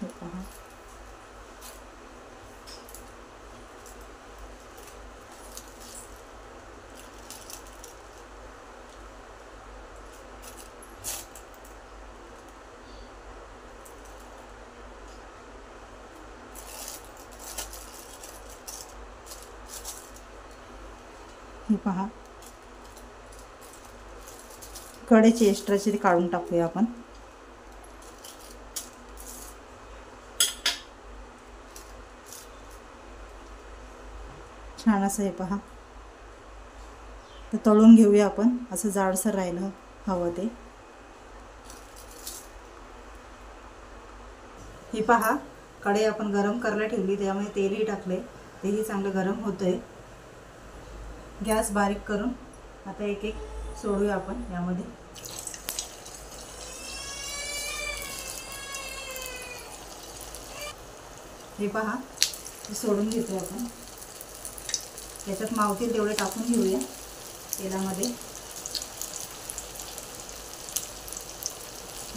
हे पहा, हे पहा, कडेची एक्स्ट्राची ती काढून टाकूया आपण. छान असं हे पहा. तर तळून घेऊया आपण. असं जाडसर राहिलं हवं ते. हे पहा, कढई आपण गरम करायला ठेवली, त्यामुळे तेलही टाकले, तेही चांगलं गरम होतंय. गॅस बारीक करून आता एक एक सोडूया आपण यामध्ये. हे पहा, हे सोडून घेतो आपण. याच्यात मावतील तेवढे टाकून घेऊया तेलामध्ये.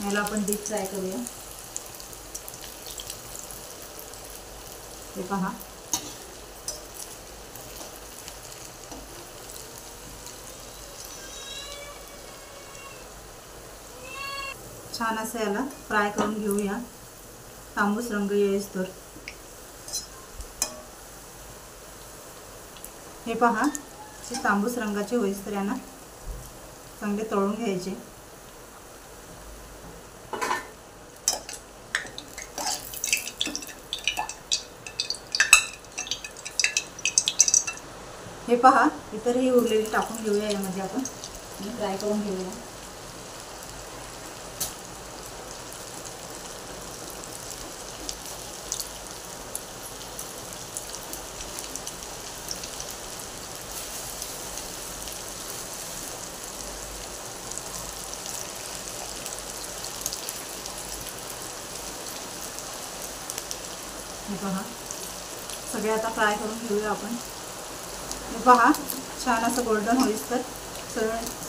याला आपण डीप फ्राय करूया. हे पहा, छान असं याला फ्राय करून घेऊया, तांबूस रंग येईस्तोवर. हे पहा, असे तांबूस रंगाचे होईस्तोवर यांना चांगले तळून घ्यायचे. हे पहा, इतरही उरलेली टाकून घेऊया यामध्ये आपण आणि फ्राय करून घेऊया. हे पहा, सगळे आता फ्राय करून घेऊया आपण. हे पहा, छान असं गोल्डन होईस्तर,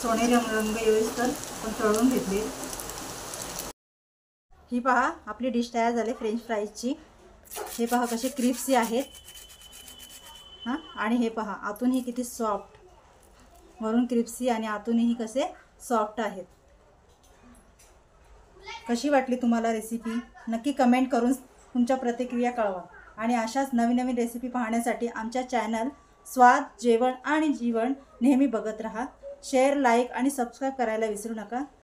सोनेरी रंग येईस्तर पण तळून घेतले. ही पहा, आपली डिश तयार झाली फ्रेंच फ्राईजची. हे पहा कसे क्रिस्पी आहेत. हां, आणि हे पहा आतूनही किती सॉफ्ट, वरून क्रिस्पी आणि आतूनही कसे सॉफ्ट आहेत. कशी वाटली तुम्हाला रेसिपी? नक्की कमेंट करून तुमच्या प्रतिक्रिया कळवा. आणि अशाच नवीन नवीन रेसिपी पाहण्यासाठी आमच्या चॅनल स्वाद जेवण आणि जीवन नेहमी बघत राहा. शेअर, लाईक आणि सबस्क्राईब करायला विसरू नका.